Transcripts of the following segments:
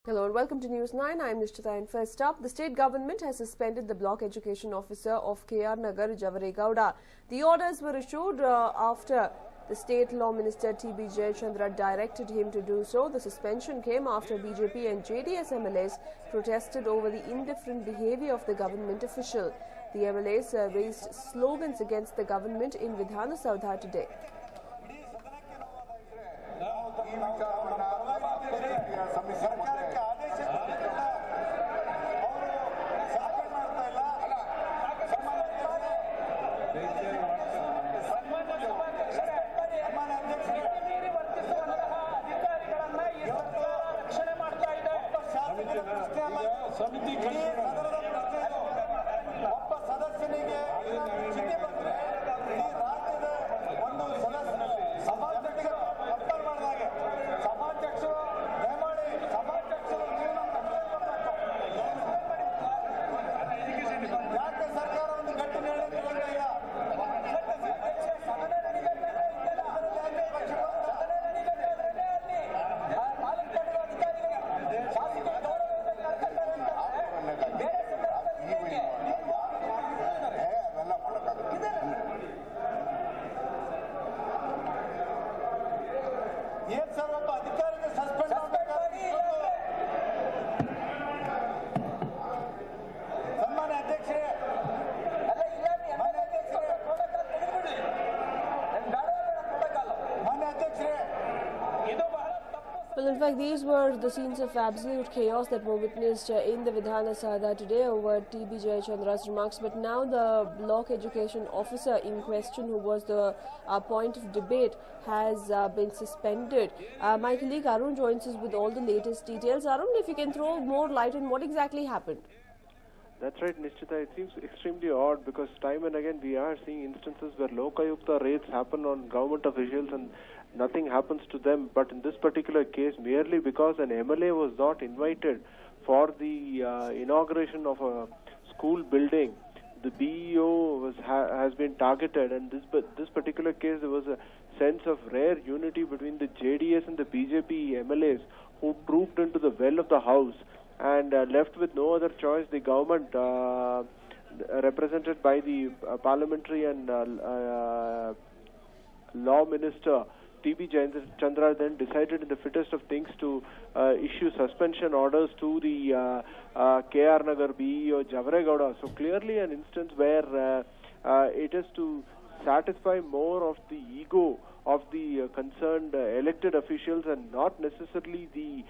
Hello and welcome to News 9. I am Nishtita, and first up, the state government has suspended the block education officer of KR Nagar, Javaregowda. The orders were issued after the state law minister TB Jayachandra directed him to do so. The suspension came after BJP and JDS MLAs protested over the indifferent behavior of the government official. The MLAs raised slogans against the government in Vidhana Saudha today. Well, in fact, these were the scenes of absolute chaos that were witnessed in the Vidhana Saudha today over TB Jayachandra's remarks. But now the block education officer in question, who was the point of debate, has been suspended. My colleague Arun joins us with all the latest details. Arun, if you can throw more light on what exactly happened. That's right, Nishtita. It seems extremely odd because time and again we are seeing instances where Lokayukta raids happen on government officials and nothing happens to them. But in this particular case, merely because an MLA was not invited for the inauguration of a school building, the BEO has been targeted. And this particular case, there was a sense of rare unity between the JDS and the BJP MLAs who trooped into the well of the house. And left with no other choice, the government, represented by the parliamentary and law minister TB Jayachandra, then decided in the fittest of things to issue suspension orders to the KR Nagar BEO Javaregowda. So clearly an instance where it is to satisfy more of the ego of the concerned elected officials and not necessarily the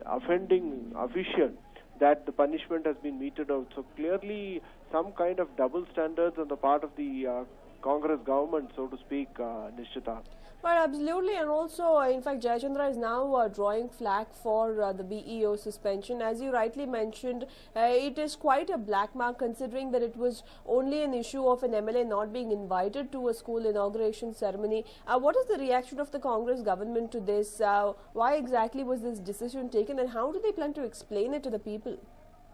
offending official that the punishment has been meted out. So clearly some kind of double standards on the part of the Congress government, so to speak, Nishtita. Well, absolutely, and also, in fact, Jayachandra is now drawing flag for the BEO suspension. As you rightly mentioned, it is quite a black mark considering that it was only an issue of an MLA not being invited to a school inauguration ceremony. What is the reaction of the Congress government to this? Why exactly was this decision taken, and how do they plan to explain it to the people?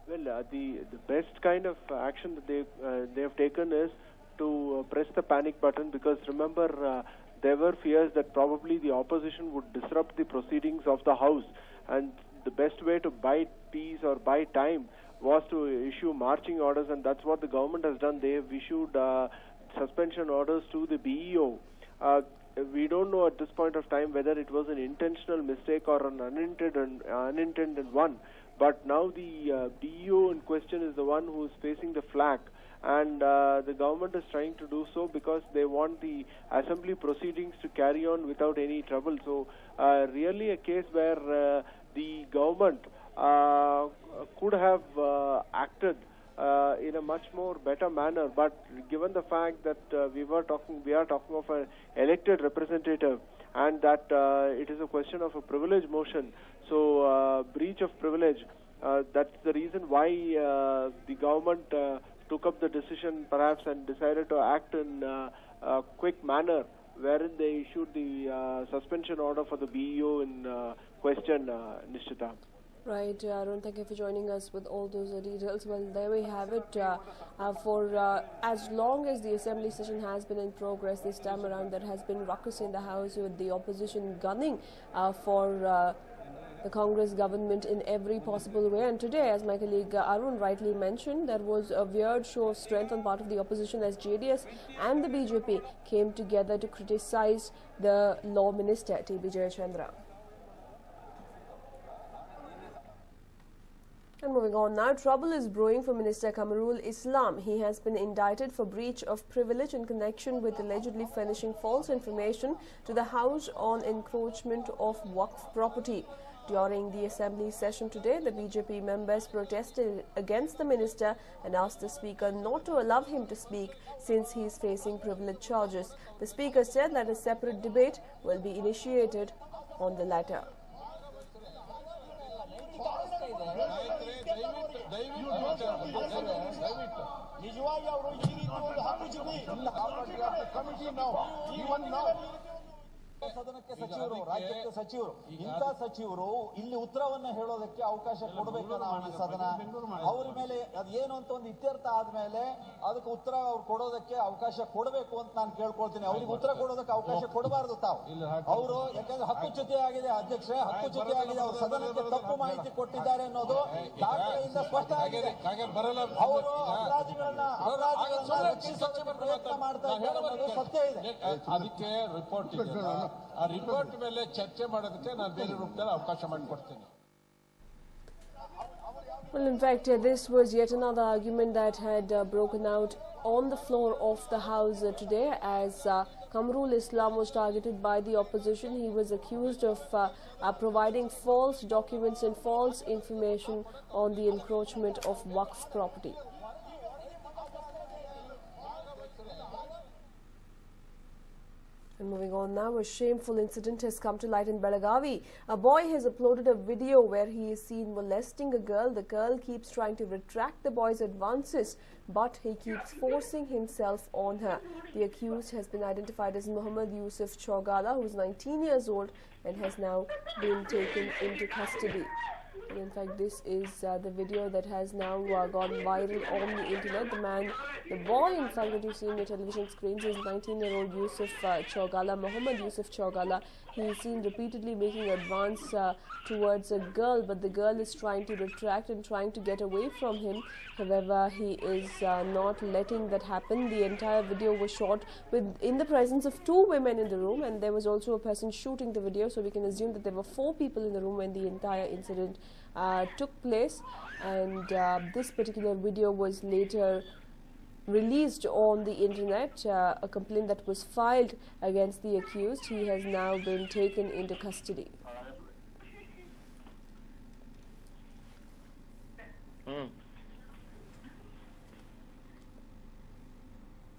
Well, the best kind of action that they have taken is to press the panic button, because remember, there were fears that probably the opposition would disrupt the proceedings of the House, and the best way to buy peace or buy time was to issue marching orders, and that's what the government has done. They have issued suspension orders to the BEO. We don't know at this point of time whether it was an intentional mistake or an unintended one, but now the BEO in question is the one who is facing the flak. And the government is trying to do so because they want the assembly proceedings to carry on without any trouble. So really a case where the government could have acted in a much more better manner, but given the fact that we are talking of an elected representative, and that it is a question of a privilege motion, so breach of privilege, that's the reason why the government took up the decision perhaps and decided to act in a quick manner, wherein they issued the suspension order for the BEO in question, Nishtita. Right, Arun, thank you for joining us with all those details. Well, there we have it. For as long as the assembly session has been in progress, this time around there has been ruckus in the House with the opposition gunning for the Congress government in every possible way. And today, as my colleague Arun rightly mentioned, there was a weird show of strength on part of the opposition as JDS and the BJP came together to criticize the Law Minister TB Jayachandra. And moving on now, trouble is brewing for Minister Kamarul Islam. He has been indicted for breach of privilege in connection with allegedly furnishing false information to the House on encroachment of Waqf property. During the assembly session today, the BJP members protested against the minister and asked the speaker not to allow him to speak since he is facing privilege charges. The speaker said that a separate debate will be initiated on the latter. ಸದನಕ್ಕೆ ಸಚಿವರು ರಾಜ್ಯಕ್ಕೆ ಸಚಿವರು ಇಂಥ ಸಚಿವರು ಇಲ್ಲಿ ಉತ್ತರವನ್ನ ಹೇಳೋದಕ್ಕೆ ಅವಕಾಶ ಕೊಡಬೇಕಲ್ಲ ಈ ಸದನ ಅವರ ಮೇಲೆ ಅದೇನು ಅಂತ ಒಂದು ಇತ್ಯರ್ಥ ಆದ್ಮೇಲೆ ಅದಕ್ಕೆ ಉತ್ತರ ಅವ್ರು ಕೊಡೋದಕ್ಕೆ ಅವಕಾಶ ಕೊಡಬೇಕು ಅಂತ ನಾನು ಕೇಳ್ಕೊಳ್ತೀನಿ ಅವ್ರಿಗೆ ಉತ್ತರ ಕೊಡೋದಕ್ಕೆ ಅವಕಾಶ ಕೊಡಬಾರದು ತಾವು ಅವರು ಯಾಕಂದ್ರೆ ಹಕ್ಕುಚ್ಯುತಿ ಆಗಿದೆ ಅಧ್ಯಕ್ಷರೇ ಹಕ್ಕುಚ್ಯುತಿ ಆಗಿದೆ ಅವರು ಸದನಕ್ಕೆ ತಪ್ಪು ಮಾಹಿತಿ ಕೊಟ್ಟಿದ್ದಾರೆ ಅನ್ನೋದು ದಾಖಲೆಯಿಂದ ಸ್ಪಷ್ಟ ಆಗಿದೆ ಅವರು ಅಪರಾಧಿಗಳನ್ನ ರಕ್ಷಿಸೋದಕ್ಕೆ ಪ್ರಯತ್ನ ಮಾಡ್ತಾ ಇದ್ದಾರೆ ಅನ್ನೋದು ಸತ್ಯ ಇದೆ ಅದಕ್ಕೆ ರಿಪೋರ್ಟ್ ಇದೆ ಆ ರಿಪೋರ್ಟ್ ಮೇಲೆ ಚರ್ಚೆ ಮಾಡೋದಕ್ಕೆ ನಾನು ಬೇರೆ ರೂಪದಲ್ಲಿ ಅವಕಾಶ ಮಾಡಿಕೊಡ್ತೀನಿ. Well, in fact, this was yet another argument that had broken out on the floor of the House today as Kamarul Islam was targeted by the opposition. He was accused of providing false documents and false information on the encroachment of Waqf property. And moving on now, a shameful incident has come to light in Belagavi. A boy has uploaded a video where he is seen molesting a girl. The girl keeps trying to retract the boy's advances, but he keeps forcing himself on her. The accused has been identified as Muhammad Yusuf Chaugala, who is 19 years old and has now been taken into custody. And in fact, this is the video that has now gone viral on the internet. The boy, in fact, that you see on your television screens is 19-year-old Yusuf Chaugala, Muhammad Yusuf Chaugala. He is seen repeatedly making advance towards a girl, but the girl is trying to retract and trying to get away from him. However, he is not letting that happen. The entire video was shot in the presence of two women in the room, and there was also a person shooting the video, so we can assume that there were 4 people in the room when the entire incident took place. And this particular video was later released on the internet, a complaint that was filed against the accused. He has now been taken into custody.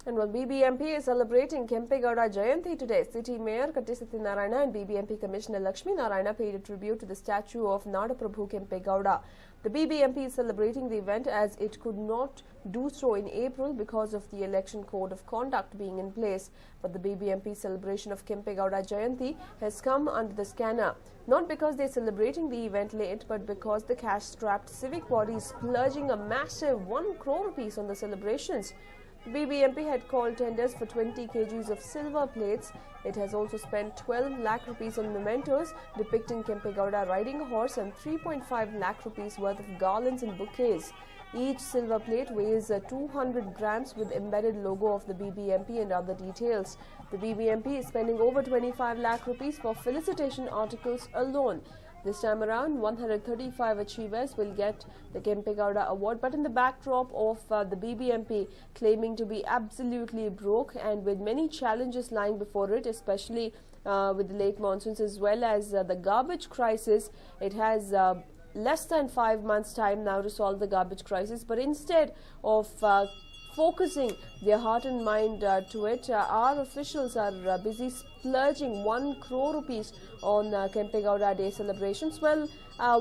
And while BBMP is celebrating Kempegowda Jayanti today, City Mayor Katti Satyanarayana and BBMP Commissioner Lakshmi Narayana paid a tribute to the statue of Nadaprabhu Kempegowda. The BBMP is celebrating the event as it could not do so in April because of the election code of conduct being in place. But the BBMP celebration of Kempegowda Jayanti has come under the scanner. Not because they're celebrating the event late, but because the cash-strapped civic body is splurging a massive 1 crore rupees on the celebrations. The BBMP had called tenders for 20 kgs of silver plates. It has also spent 12 lakh rupees on mementos depicting Kempegowda riding a horse and 3.5 lakh rupees worth of garlands and bouquets. Each silver plate weighs 200 grams with embedded logo of the BBMP and other details. The BBMP is spending over 25 lakh rupees for felicitation articles alone. This time around, 135 achievers will get the Kempegowda award, but in the backdrop of the BBMP claiming to be absolutely broke and with many challenges lying before it, especially with the late monsoons as well as the garbage crisis. It has less than 5 months' time now to solve the garbage crisis, but instead of focusing their heart and mind to it, our officials are busy splurging 1 crore rupees on Kempegowda Day celebrations. Well,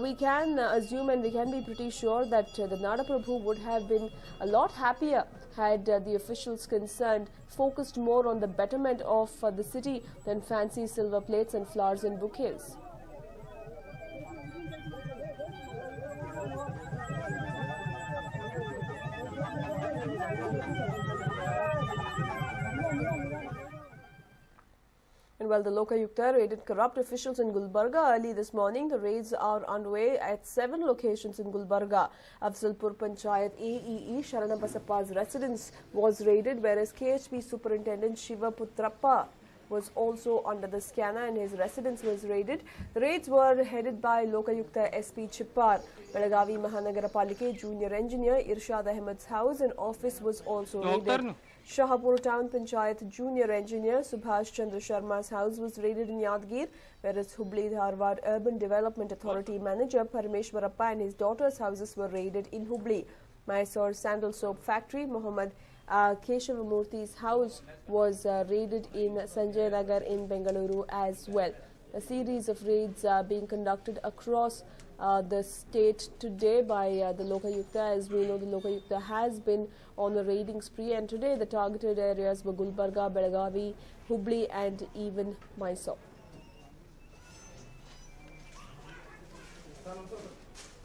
we can assume and we can be pretty sure that the Nadaprabhu would have been a lot happier had the officials concerned focused more on the betterment of the city than fancy silver plates and flowers and bouquets. And And while the Lokayukta raided corrupt officials in Gulbarga early this morning, the raids are underway at 7 locations in Gulbarga. Afzalpur Panchayat AEE Sharanabasappa's residence was raided, whereas KHP Superintendent Shiva Putrappa was also under the scanner and his residence was raided. The raids were headed by Lokayukta SP Chippar. Belagavi Mahanagarapalike Junior Engineer Irshad Ahmed's house and office was also raided. Shahapur Town Panchayat Junior Engineer Subhash Chandra Sharma's house was raided in Yadgir, whereas Hubli Dharwad Urban Development Authority Manager Parameshwarappa and his daughter's houses were raided in Hubli. Mysore Sandal Soap Factory Muhammad Keshavamurthy's house was raided in Sanjay Nagar in Bengaluru as well. A series of raids are being conducted across the state today by the Lokayukta. As we know, the Lokayukta has been on a raiding spree, and today the targeted areas were Gulbarga, Belagavi, Hubli and even Mysore.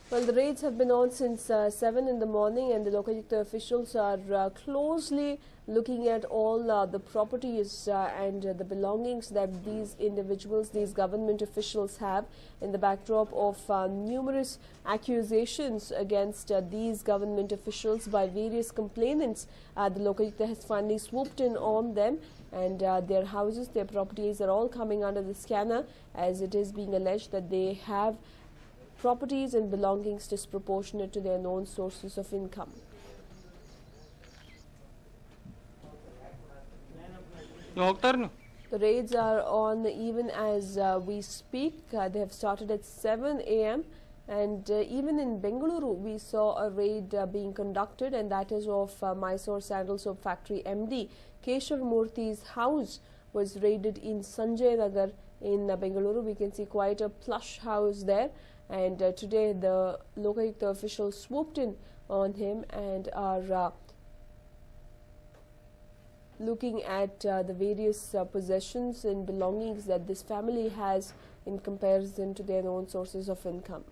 Well, the raids have been on since 7 in the morning, and the Lokayukta officials are closely looking at all the properties and the belongings that these individuals, these government officials have, in the backdrop of numerous accusations against these government officials by various complainants. The Lokayukta has finally swooped in on them, and their houses, their properties are all coming under the scanner, as it is being alleged that they have properties and belongings disproportionate to their known sources of income. The raids are on even as we speak. They have started at 7 a.m. and even in Bengaluru we saw a raid being conducted, and that is of Mysore Sandal Soap Factory MD Keshavamurthy's house was raided in Sanjay Nagar in Bengaluru. We can see quite a plush house there. And today the Lokayukta officials swooped in on him and are looking at the various possessions and belongings that this family has in comparison to their own sources of income.